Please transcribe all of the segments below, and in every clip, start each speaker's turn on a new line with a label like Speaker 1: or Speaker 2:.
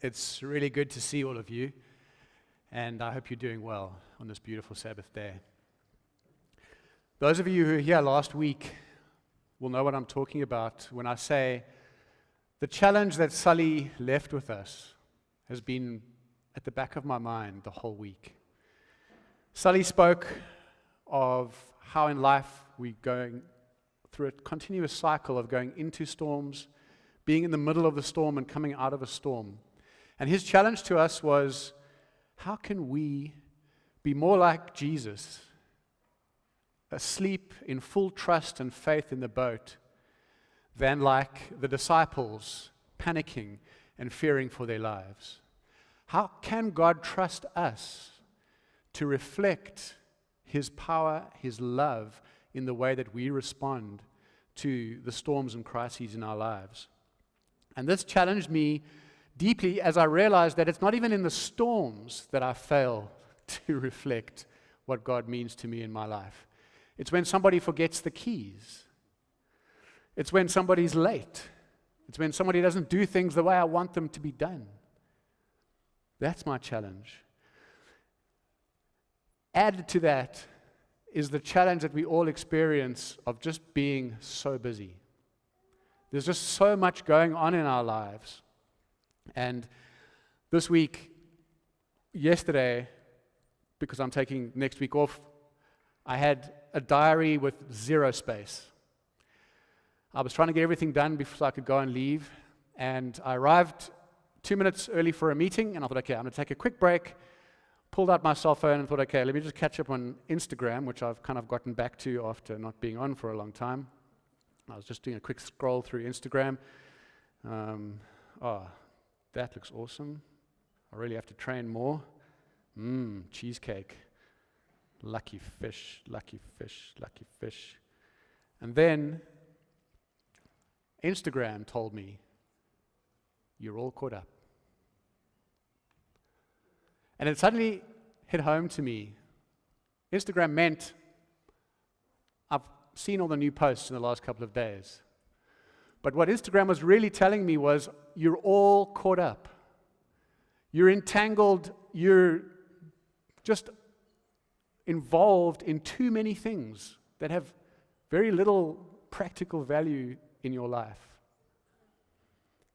Speaker 1: It's really good to see all of you, and I hope you're doing well on this beautiful Sabbath day. Those of you who were here last week will know what I'm talking about when I say the challenge that Sully left with us has been at the back of my mind the whole week. Sully spoke of how in life we're going through a continuous cycle of going into storms, being in the middle of the storm and coming out of a storm. And his challenge to us was, how can we be more like Jesus, asleep in full trust and faith in the boat, than like the disciples, panicking and fearing for their lives? How can God trust us to reflect His power, His love in the way that we respond to the storms and crises in our lives? And this challenged me deeply as I realized that it's not even in the storms that I fail to reflect what God means to me in my life. It's when somebody forgets the keys. It's when somebody's late. It's when somebody doesn't do things the way I want them to be done. That's my challenge. Added to that is the challenge that we all experience of just being so busy. There's just so much going on in our lives. And this week, yesterday, because I'm taking next week off, I had a diary with zero space. I was trying to get everything done before I could go and leave, and I arrived 2 minutes early for a meeting, and I thought, okay, I'm going to take a quick break, pulled out my cell phone and thought, okay, let me just catch up on Instagram, which I've kind of gotten back to after not being on for a long time. I was just doing a quick scroll through Instagram. That looks awesome. I really have to train more. Cheesecake. Lucky fish, lucky fish, lucky fish. And then Instagram told me, you're all caught up. And it suddenly hit home to me. Instagram meant I've seen all the new posts in the last couple of days. But what Instagram was really telling me was, you're all caught up. You're entangled. You're just involved in too many things that have very little practical value in your life.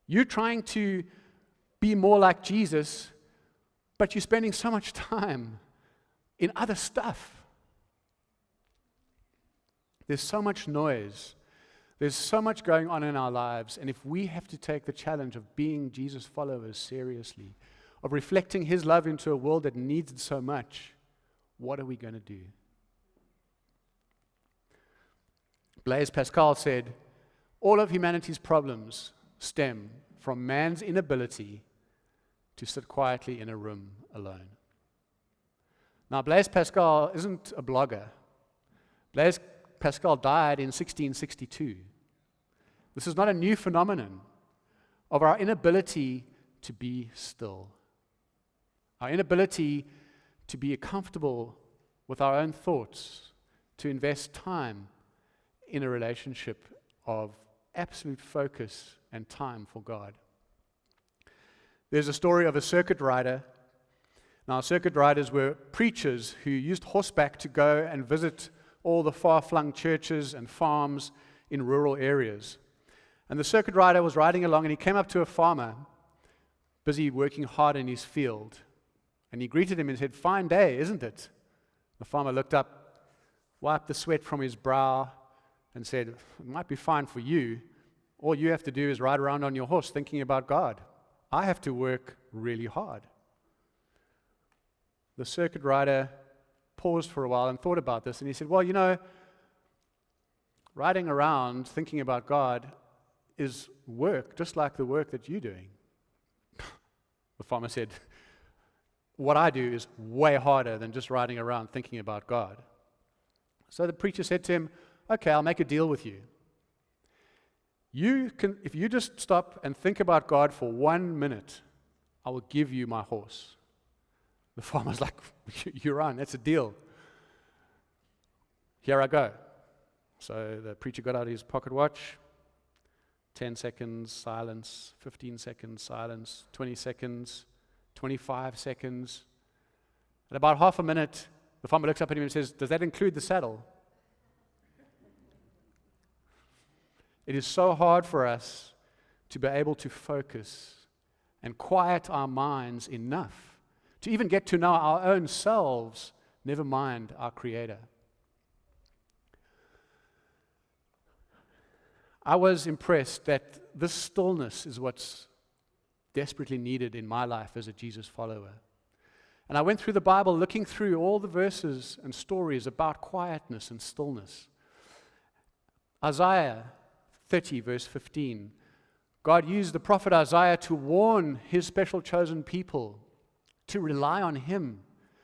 Speaker 1: You're trying to be more like Jesus, but you're spending so much time in other stuff. There's so much noise. There's so much going on in our lives, and if we have to take the challenge of being Jesus followers seriously, of reflecting His love into a world that needs it so much, what are we going to do? Blaise Pascal said, all of humanity's problems stem from man's inability to sit quietly in a room alone. Now, Blaise Pascal isn't a blogger. Blaise Pascal died in 1662. This is not a new phenomenon of our inability to be still. Our inability to be comfortable with our own thoughts, to invest time in a relationship of absolute focus and time for God. There's a story of a circuit rider. Now, circuit riders were preachers who used horseback to go and visit all the far-flung churches and farms in rural areas. And the circuit rider was riding along, and he came up to a farmer busy working hard in his field. And he greeted him and said, "Fine day, isn't it?" The farmer looked up, wiped the sweat from his brow, and said, "It might be fine for you. All you have to do is ride around on your horse thinking about God. I have to work really hard." The circuit rider paused for a while and thought about this, and he said, "Well, you know, riding around thinking about God is work, just like the work that you're doing." The farmer said, "What I do is way harder than just riding around thinking about God." So the preacher said to him, "Okay, I'll make a deal with you. If you just stop and think about God for 1 minute, I will give you my horse." The farmer's like, "You're on, that's a deal. Here I go." So the preacher got out his pocket watch, 10 seconds, silence, 15 seconds, silence, 20 seconds, 25 seconds. At about half a minute, the farmer looks up at him and says, "Does that include the saddle?" It is so hard for us to be able to focus and quiet our minds enough to even get to know our own selves, never mind our Creator. I was impressed that this stillness is what's desperately needed in my life as a Jesus follower. And I went through the Bible looking through all the verses and stories about quietness and stillness. Isaiah 30, verse 15. God used the prophet Isaiah to warn his special chosen people to rely on him.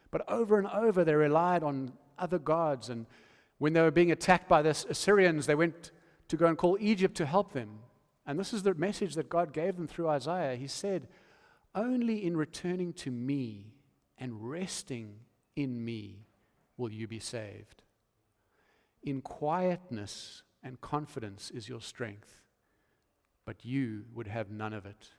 Speaker 1: But over and over they relied on other gods. And when they were being attacked by the Assyrians, they went to go and call Egypt to help them. And this is the message that God gave them through Isaiah. He said, "Only in returning to me and resting in me will you be saved. In quietness and confidence is your strength, but you would have none of it."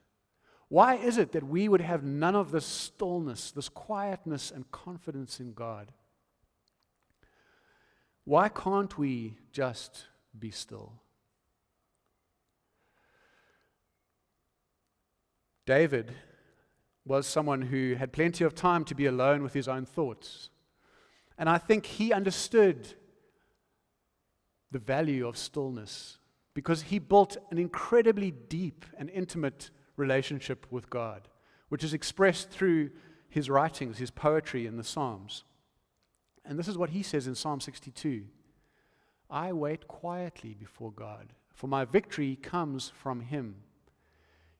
Speaker 1: Why is it that we would have none of this stillness, this quietness and confidence in God? Why can't we just be still? David was someone who had plenty of time to be alone with his own thoughts. And I think he understood the value of stillness because he built an incredibly deep and intimate relationship with God, which is expressed through his writings, his poetry in the Psalms. And this is what he says in Psalm 62. "I wait quietly before God, for my victory comes from him.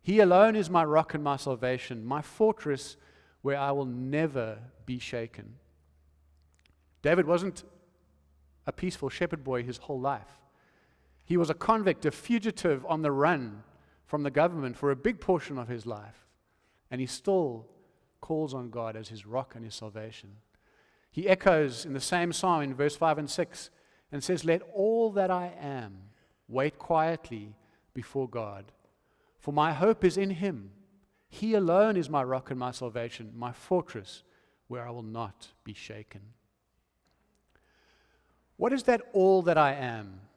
Speaker 1: He alone is my rock and my salvation, my fortress where I will never be shaken." David wasn't a peaceful shepherd boy his whole life. He was a convict, a fugitive on the run from the government for a big portion of his life. And he still calls on God as his rock and his salvation. He echoes in the same psalm in verse 5 and 6 and says, "Let all that I am wait quietly before God, for my hope is in him. He alone is my rock and my salvation, my fortress where I will not be shaken." What is that all that I am?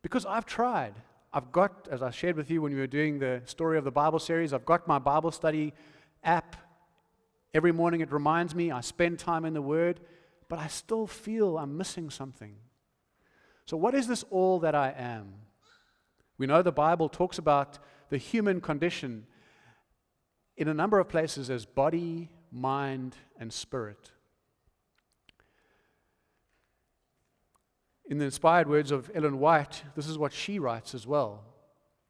Speaker 1: Because I've tried. I've got, as I shared with you when we were doing the Story of the Bible series, I've got my Bible study app. Every morning it reminds me, I spend time in the Word, but I still feel I'm missing something. So what is this all that I am? We know the Bible talks about the human condition in a number of places as body, mind, and spirit. In the inspired words of Ellen White, this is what she writes as well,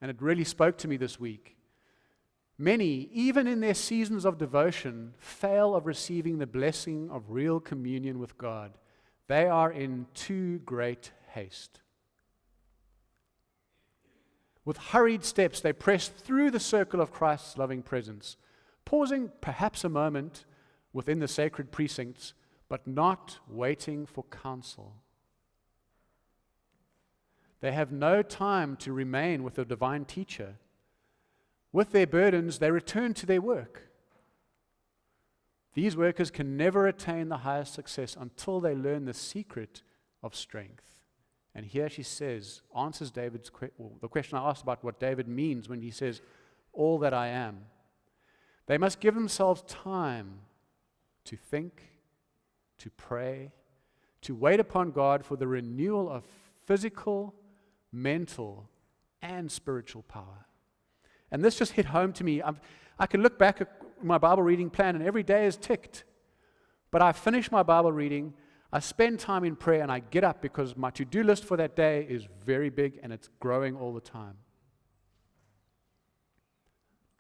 Speaker 1: and it really spoke to me this week. "Many, even in their seasons of devotion, fail of receiving the blessing of real communion with God. They are in too great haste. With hurried steps, they press through the circle of Christ's loving presence, pausing perhaps a moment within the sacred precincts, but not waiting for counsel. They have no time to remain with the divine teacher. With their burdens, they return to their work. These workers can never attain the highest success until they learn the secret of strength." And here she says, answers the question I asked about what David means when he says, "all that I am." They must give themselves time to think, to pray, to wait upon God for the renewal of physical, mental, and spiritual power. And this just hit home to me. I can look back at my Bible reading plan and every day is ticked. But I finish my Bible reading, I spend time in prayer, and I get up because my to-do list for that day is very big and it's growing all the time.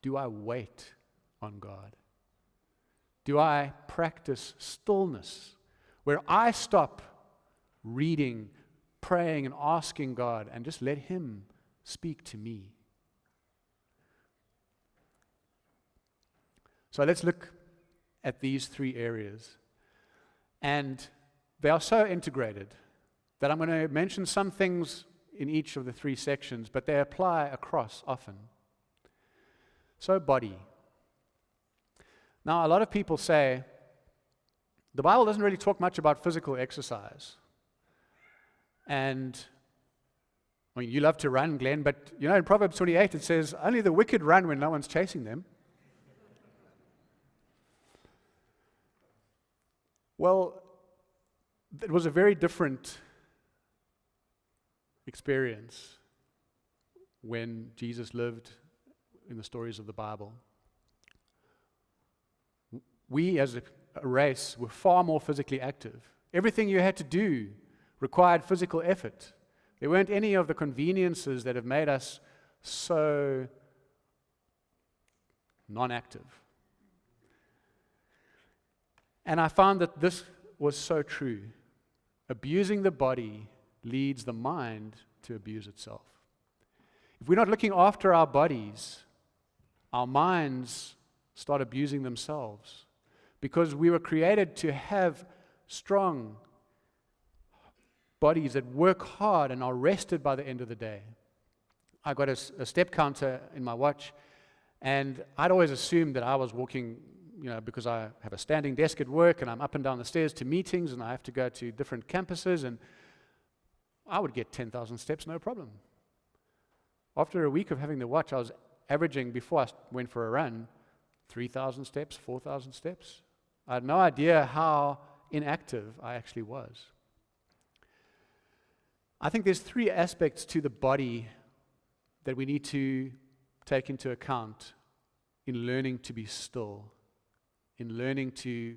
Speaker 1: Do I wait on God? Do I practice stillness where I stop reading, praying, and asking God and just let him speak to me? So let's look at these three areas. And they are so integrated that I'm going to mention some things in each of the three sections, but they apply across often. So, body. Now, a lot of people say the Bible doesn't really talk much about physical exercise. And I mean, you love to run, Glenn, but you know, in Proverbs 28 it says, only the wicked run when no one's chasing them. Well, it was a very different experience when Jesus lived in the stories of the Bible. We as a race were far more physically active. Everything you had to do required physical effort. There weren't any of the conveniences that have made us so non-active. And I found that this was so true. Abusing the body leads the mind to abuse itself. If we're not looking after our bodies, our minds start abusing themselves, because we were created to have strong bodies that work hard and are rested by the end of the day. I got a step counter in my watch, and I'd always assumed that I was walking, because I have a standing desk at work and I'm up and down the stairs to meetings and I have to go to different campuses, and I would get 10,000 steps, no problem. After a week of having the watch, I was averaging, before I went for a run, 3,000 steps, 4,000 steps. I had no idea how inactive I actually was. I think there's three aspects to the body that we need to take into account in learning to be still, in learning to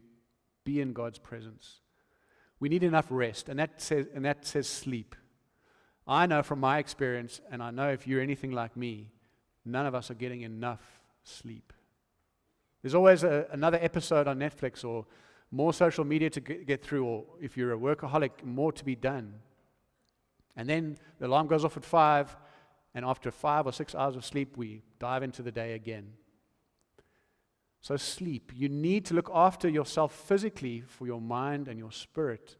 Speaker 1: be in God's presence. We need enough rest, and that says sleep. I know from my experience, and I know if you're anything like me, none of us are getting enough sleep. There's always another episode on Netflix or more social media to get through, or if you're a workaholic, more to be done. And then the alarm goes off at 5, and after 5 or 6 hours of sleep, we dive into the day again. So sleep. You need to look after yourself physically for your mind and your spirit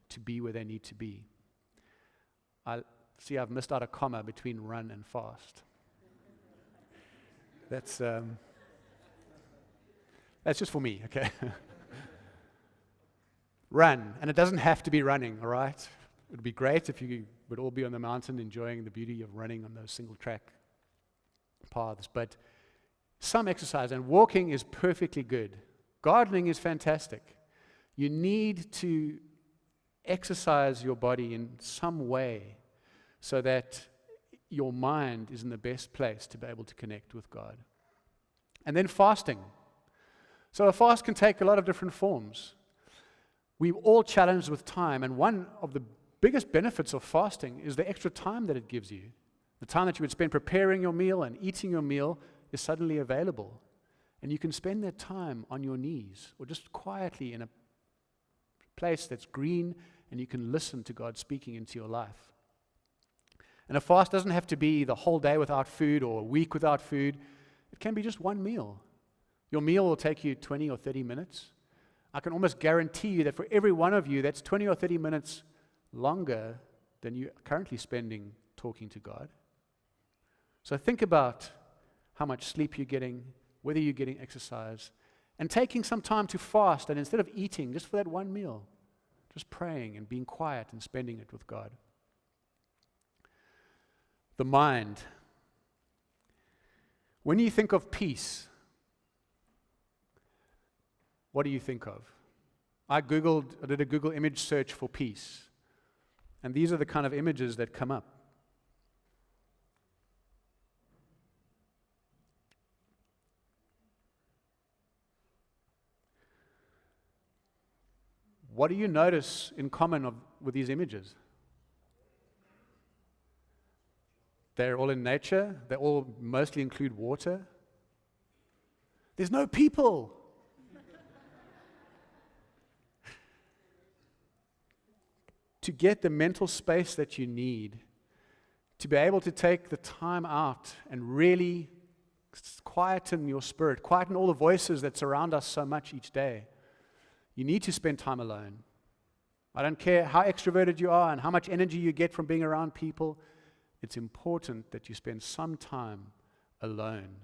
Speaker 1: to be where they need to be. I've missed out a comma between run and fast. That's just for me, okay? Run, and it doesn't have to be running, all right? It would be great if you would all be on the mountain enjoying the beauty of running on those single track paths, but some exercise, and walking is perfectly good. Gardening is fantastic. You need to exercise your body in some way so that your mind is in the best place to be able to connect with God. And then fasting. So a fast can take a lot of different forms. We're all challenged with time, and one of the biggest benefits of fasting is the extra time that it gives you. The time that you would spend preparing your meal and eating your meal is suddenly available. And you can spend that time on your knees or just quietly in a place that's green, and you can listen to God speaking into your life. And a fast doesn't have to be the whole day without food or a week without food. It can be just one meal. Your meal will take you 20 or 30 minutes. I can almost guarantee you that for every one of you, that's 20 or 30 minutes longer than you're currently spending talking to God. So think about how much sleep you're getting, whether you're getting exercise, and taking some time to fast, and instead of eating, just for that one meal, just praying and being quiet and spending it with God. The mind. When you think of peace, what do you think of? I did a Google image search for peace, and these are the kind of images that come up. What do you notice in common with these images? They're all in nature. They all mostly include water. There's no people. To get the mental space that you need, to be able to take the time out and really quieten your spirit, quieten all the voices that surround us so much each day, you need to spend time alone. I don't care how extroverted you are and how much energy you get from being around people. it's important that you spend some time alone.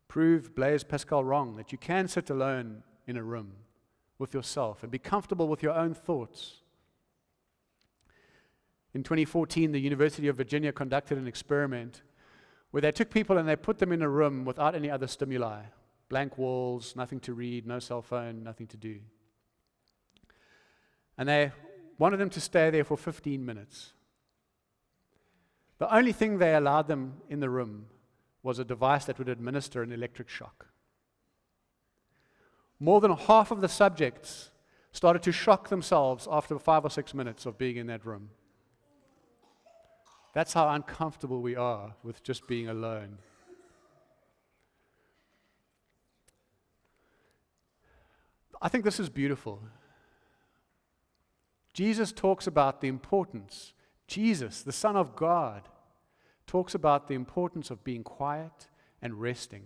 Speaker 1: Prove Blaise Pascal wrong, that you can sit alone in a room with yourself and be comfortable with your own thoughts. In 2014, the University of Virginia conducted an experiment where they took people and they put them in a room without any other stimuli. Blank walls, nothing to read, no cell phone, nothing to do. And they wanted them to stay there for 15 minutes. The only thing they allowed them in the room was a device that would administer an electric shock. More than half of the subjects started to shock themselves after 5 or 6 minutes of being in that room. That's how uncomfortable we are with just being alone. I think this is beautiful. Jesus talks about the importance. Jesus, the Son of God, talks about the importance of being quiet and resting.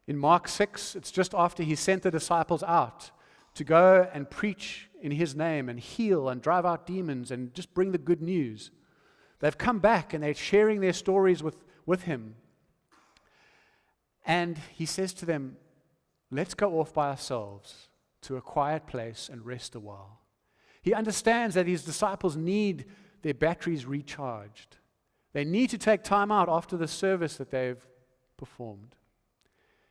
Speaker 1: In Mark 6, it's just after he sent the disciples out to go and preach in his name and heal and drive out demons and just bring the good news. They've come back and they're sharing their stories with him. And he says to them, let's go off by ourselves to a quiet place and rest a while. He understands that his disciples need their batteries recharged. They need to take time out after the service that they've performed.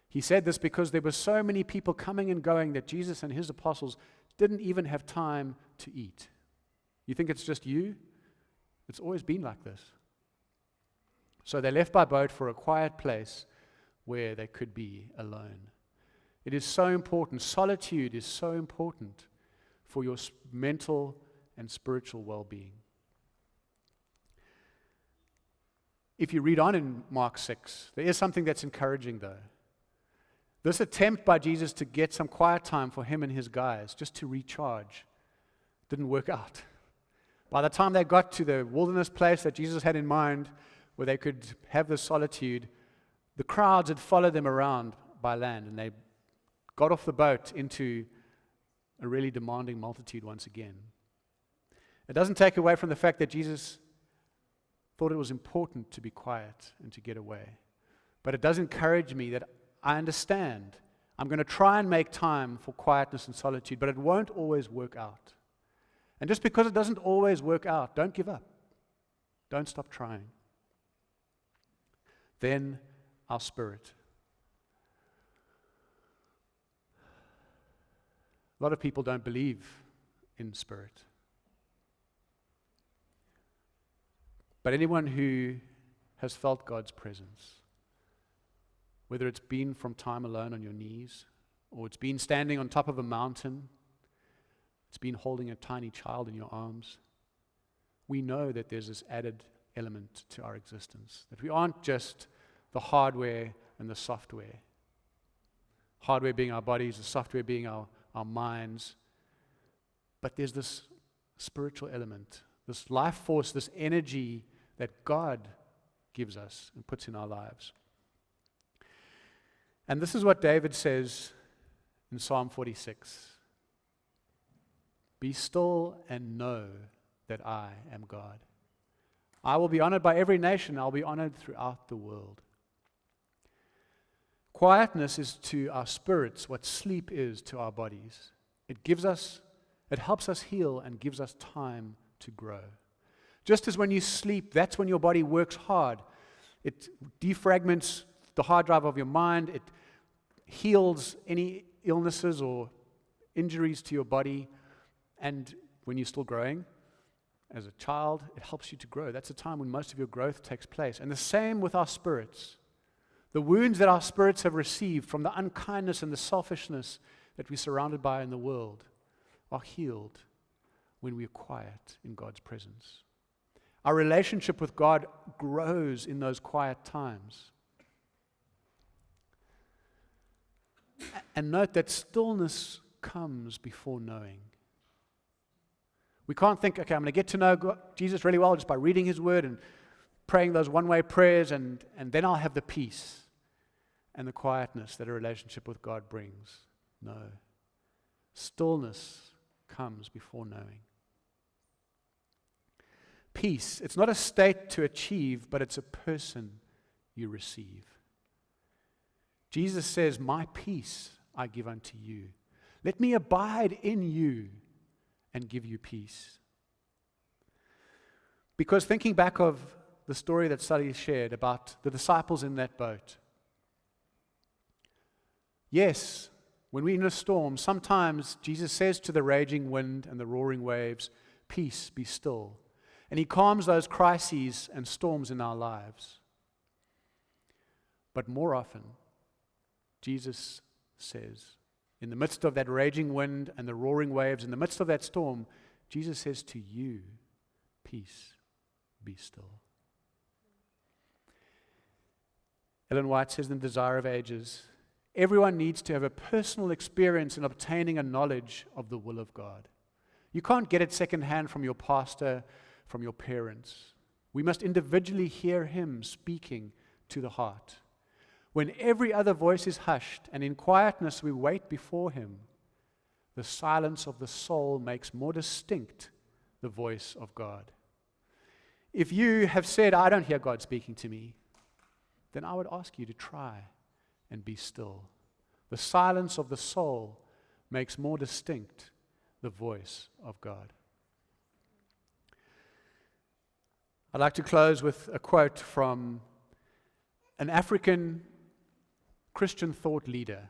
Speaker 1: He said this because there were so many people coming and going that Jesus and his apostles didn't even have time to eat. You think it's just you? It's always been like this. So they left by boat for a quiet place where they could be alone. It is so important. Solitude is so important for your mental and spiritual well-being. If you read on in Mark 6, there is something that's encouraging though. This attempt by Jesus to get some quiet time for him and his guys, just to recharge, didn't work out. By the time they got to the wilderness place that Jesus had in mind, where they could have this solitude, the crowds had followed them around by land, and they got off the boat into a really demanding multitude once again. It doesn't take away from the fact that Jesus thought it was important to be quiet and to get away. But it does encourage me that I understand. I'm going to try and make time for quietness and solitude, but it won't always work out. And just because it doesn't always work out, don't give up. Don't stop trying. Then our spirit. A lot of people don't believe in spirit. But anyone who has felt God's presence, whether it's been from time alone on your knees, or it's been standing on top of a mountain, it's been holding a tiny child in your arms, we know that there's this added element to our existence, that we aren't just the hardware and the software. Hardware being our bodies, the software being our minds. But there's this spiritual element, this life force, this energy that God gives us and puts in our lives. And this is what David says in Psalm 46. Be still and know that I am God. I will be honored by every nation. I'll be honored throughout the world. Quietness is to our spirits what sleep is to our bodies. It helps us heal and gives us time to grow. Just as when you sleep, that's when your body works hard. It defragments the hard drive of your mind. It heals any illnesses or injuries to your body. And when you're still growing, as a child, it helps you to grow. That's a time when most of your growth takes place. And the same with our spirits. The wounds that our spirits have received from the unkindness and the selfishness that we're surrounded by in the world are healed when we are quiet in God's presence. Our relationship with God grows in those quiet times. And note that stillness comes before knowing. We can't think, okay, I'm going to get to know God, Jesus really well just by reading His Word and praying those one-way prayers, and then I'll have the peace and the quietness that a relationship with God brings. No. Stillness comes before knowing. Peace. It's not a state to achieve, but it's a person you receive. Jesus says, my peace I give unto you. Let me abide in you and give you peace. Because thinking back of the story that Sally shared about the disciples in that boat, yes, when we're in a storm, sometimes Jesus says to the raging wind and the roaring waves, peace, be still. And he calms those crises and storms in our lives. But more often, Jesus says, in the midst of that raging wind and the roaring waves, in the midst of that storm, Jesus says to you, peace, be still. Ellen White says in The Desire of Ages, everyone needs to have a personal experience in obtaining a knowledge of the will of God. You can't get it secondhand from your pastor, from your parents. We must individually hear him speaking to the heart. When every other voice is hushed and in quietness we wait before him, the silence of the soul makes more distinct the voice of God. If you have said, I don't hear God speaking to me, then I would ask you to try and be still. The silence of the soul makes more distinct the voice of God. I'd like to close with a quote from an African Christian thought leader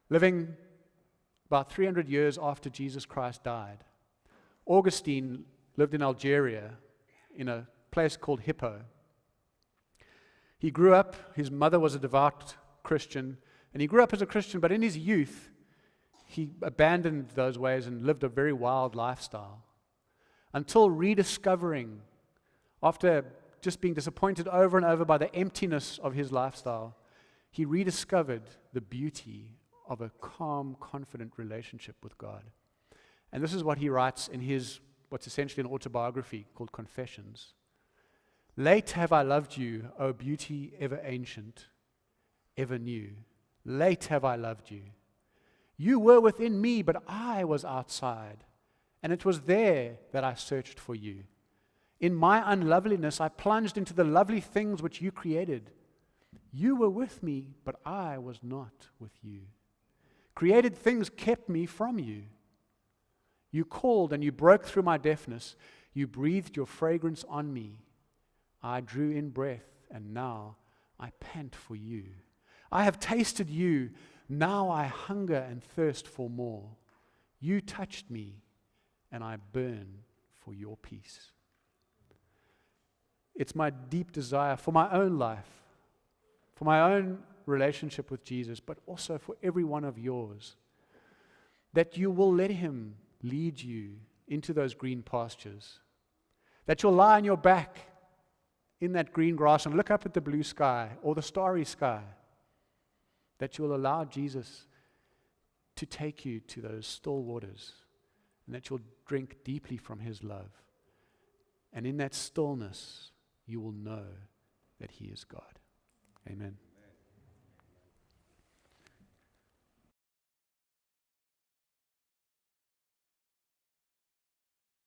Speaker 1: living about 300 years after Jesus Christ died. Augustine lived in Algeria in a place called Hippo. He grew up, his mother was a devout Christian, and he grew up as a Christian, but in his youth, he abandoned those ways and lived a very wild lifestyle until rediscovering, after just being disappointed over and over by the emptiness of his lifestyle, he rediscovered the beauty of a calm, confident relationship with God. And this is what he writes in his, what's essentially an autobiography called Confessions. Late have I loved you, O beauty ever ancient, ever new. Late have I loved you. You were within me, but I was outside, and it was there that I searched for you. In my unloveliness, I plunged into the lovely things which you created. You were with me, but I was not with you. Created things kept me from you. You called and you broke through my deafness. You breathed your fragrance on me. I drew in breath, and now I pant for you. I have tasted you. Now I hunger and thirst for more. You touched me, and I burn for your peace. It's my deep desire for my own life, for my own relationship with Jesus, but also for every one of yours, that you will let him lead you into those green pastures, that you'll lie on your back in that green grass and look up at the blue sky or the starry sky, that you'll allow Jesus to take you to those still waters, and that you'll drink deeply from his love. And in that stillness, you will know that he is God. Amen.